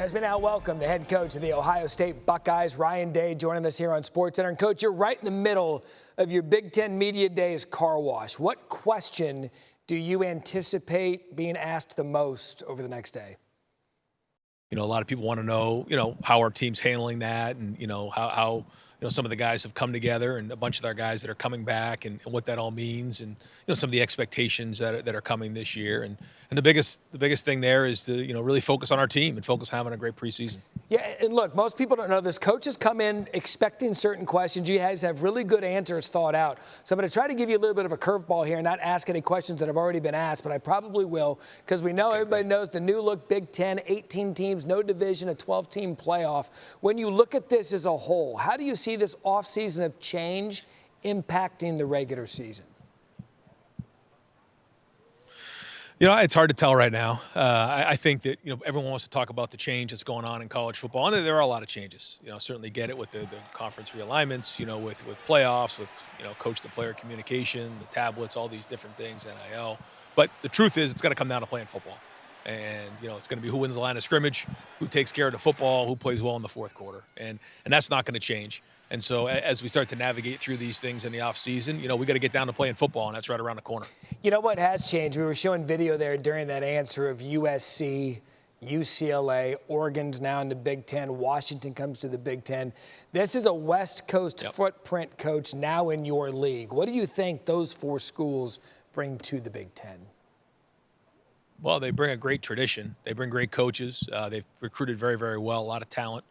As we now welcome the head coach of the Ohio State Buckeyes, Ryan Day, joining us here on SportsCenter. And Coach, you're right in the middle of your Big Ten Media Days car wash. What question do you anticipate being asked the most over the next day? A lot of people want to know, how our team's handling that, and how some of the guys have come together, and a bunch of our guys that are coming back, and what that all means, and some of the expectations that are coming this year, and the biggest thing there is to really focus on our team and focus on having a great preseason. Yeah, and look, most people don't know this. Coaches come in expecting certain questions. You guys have really good answers thought out. So I'm going to try to give you a little bit of a curveball here and not ask any questions that have already been asked, but I probably will, because we know everybody knows the new look Big Ten, 18 teams, no division, a 12-team playoff. When you look at this as a whole, how do you see this offseason of change impacting the regular season? It's hard to tell right now. I think that everyone wants to talk about the change that's going on in college football, and there are a lot of changes. Certainly get it with the conference realignments. With playoffs, with coach-to-player communication, the tablets, all these different things, NIL. But the truth is, it's going to come down to playing football, and it's going to be who wins the line of scrimmage, who takes care of the football, who plays well in the fourth quarter, and that's not going to change. And so as we start to navigate through these things in the offseason, we got to get down to playing football, and that's right around the corner. You know what has changed? We were showing video there during that answer of USC, UCLA, Oregon's now in the Big Ten, Washington comes to the Big Ten. This is a West Coast footprint, Coach, now in your league. What do you think those four schools bring to the Big Ten? Well, they bring a great tradition. They bring great coaches. They've recruited very, very well, a lot of talent.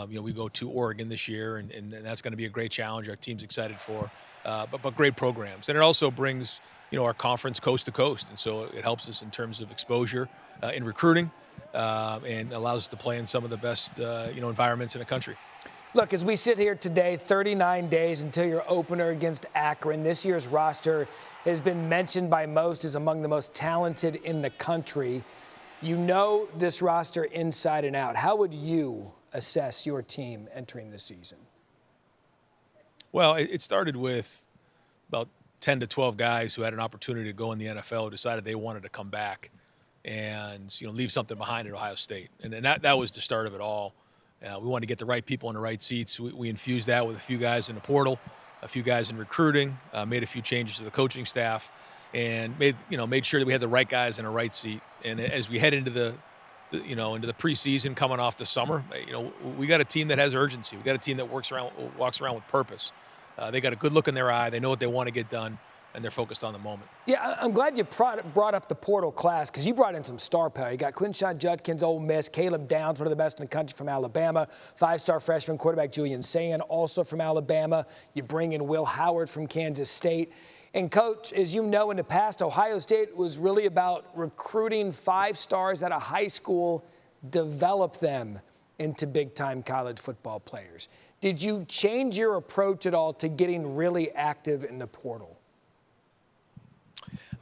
We go to Oregon this year, and that's going to be a great challenge. Our team's excited for, but great programs. And it also brings, our conference coast to coast. And so it helps us in terms of exposure in recruiting, and allows us to play in some of the best, environments in the country. Look, as we sit here today, 39 days until your opener against Akron, this year's roster has been mentioned by most as among the most talented in the country. You know this roster inside and out. How would you assess your team entering the season? Well, it started with about 10 to 12 guys who had an opportunity to go in the NFL, who decided they wanted to come back and leave something behind at Ohio State. And that was the start of it all. We wanted to get the right people in the right seats. We infused that with a few guys in the portal, a few guys in recruiting, made a few changes to the coaching staff, and made sure that we had the right guys in the right seat. And as we head into the preseason coming off the summer, we got a team that has urgency. We got a team that walks around with purpose. They got a good look in their eye. They know what they want to get done, and they're focused on the moment. Yeah, I'm glad you brought up the portal class, because you brought in some star power. You got Quinshon Judkins, Ole Miss, Caleb Downs, one of the best in the country from Alabama, five-star freshman quarterback Julian Sayin, also from Alabama. You bring in Will Howard from Kansas State. And, Coach, as you know, in the past, Ohio State was really about recruiting five stars out of high school, develop them into big-time college football players. Did you change your approach at all to getting really active in the portal?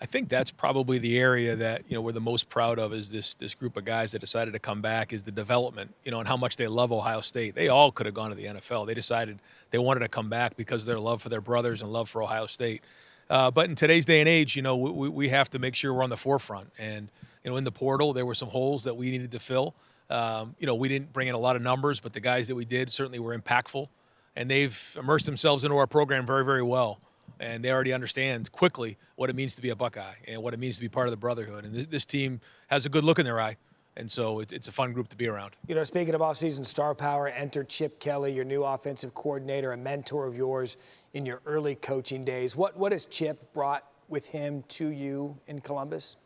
I think that's probably the area that we're the most proud of, is this group of guys that decided to come back, is the development, and how much they love Ohio State. They all could have gone to the NFL. They decided they wanted to come back because of their love for their brothers and love for Ohio State. But in today's day and age, we have to make sure we're on the forefront. And, in the portal, there were some holes that we needed to fill. We didn't bring in a lot of numbers, but the guys that we did certainly were impactful. And they've immersed themselves into our program very, very well. And they already understand quickly what it means to be a Buckeye and what it means to be part of the brotherhood. And this team has a good look in their eye. And so it's a fun group to be around. Speaking of offseason star power, enter Chip Kelly, your new offensive coordinator, a mentor of yours in your early coaching days. What has Chip brought with him to you in Columbus?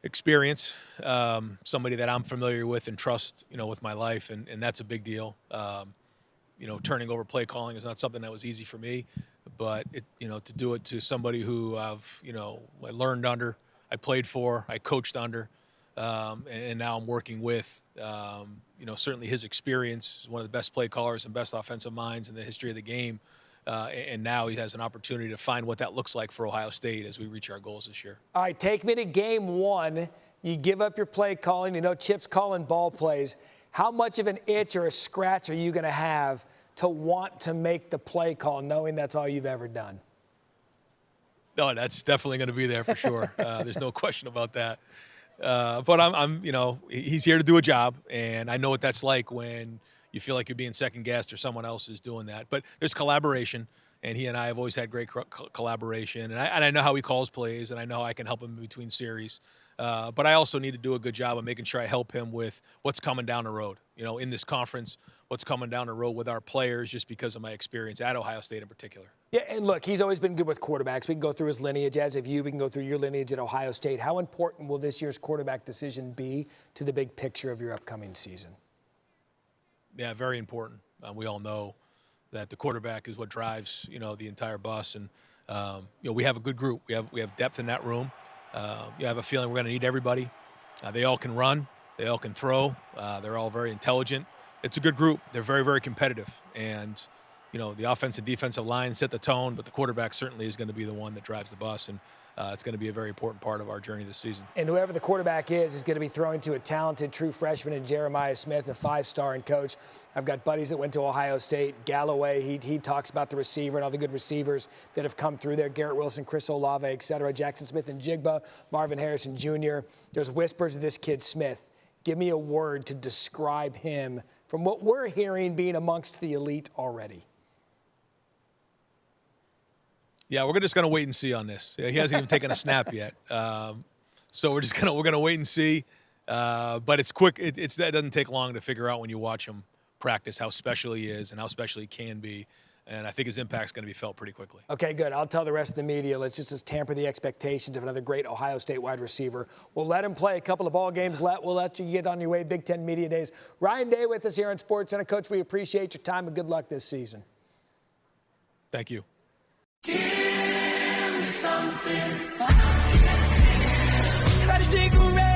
Experience, somebody that I'm familiar with and trust, with my life, and that's a big deal. Turning over play calling is not something that was easy for me, but to do it to somebody who I've, I learned under, I played for, I coached under, and now I'm working with, certainly his experience is one of the best play callers and best offensive minds in the history of the game. And now he has an opportunity to find what that looks like for Ohio State as we reach our goals this year. All right, take me to game one. You give up your play calling. Chip's calling ball plays. How much of an itch or a scratch are you going to have to want to make the play call, knowing that's all you've ever done? No, that's definitely going to be there for sure. There's no question about that. But I'm, he's here to do a job, and I know what that's like when you feel like you're being second guessed or someone else is doing that. But there's collaboration, and he and I have always had great collaboration, and I know how he calls plays, and I know I can help him in between series. But I also need to do a good job of making sure I help him with what's coming down the road. In this conference, what's coming down the road with our players, just because of my experience at Ohio State in particular. Yeah, and look, he's always been good with quarterbacks. We can go through his lineage, as have you. We can go through your lineage at Ohio State. How important will this year's quarterback decision be to the big picture of your upcoming season? Yeah, very important. We all know that the quarterback is what drives, the entire bus. And, we have a good group. We have depth in that room. You have a feeling we're going to need everybody. They all can run. They all can throw. They're all very intelligent. It's a good group. They're very, very competitive. And, the offensive and defensive line set the tone, but the quarterback certainly is going to be the one that drives the bus. And it's going to be a very important part of our journey this season. And whoever the quarterback is going to be throwing to a talented true freshman in Jeremiah Smith, a 5-star. And, Coach, I've got buddies that went to Ohio State. Galloway, he talks about the receiver and all the good receivers that have come through there. Garrett Wilson, Chris Olave, et cetera. Jackson Smith and Jigba, Marvin Harrison Jr. There's whispers of this kid Smith. Give me a word to describe him from what we're hearing being amongst the elite already. Yeah, we're just gonna wait and see on this. He hasn't even taken a snap yet, so we're gonna wait and see. But it's quick. That doesn't take long to figure out when you watch him practice how special he is and how special he can be. And I think his impact's going to be felt pretty quickly. Okay, good. I'll tell the rest of the media, let's just tamper the expectations of another great Ohio State wide receiver. We'll let him play a couple of ball games. We'll let you get on your way. Big Ten Media Days. Ryan Day with us here on SportsCenter. Coach, we appreciate your time and good luck this season. Thank you. Give me something. Try to shake around.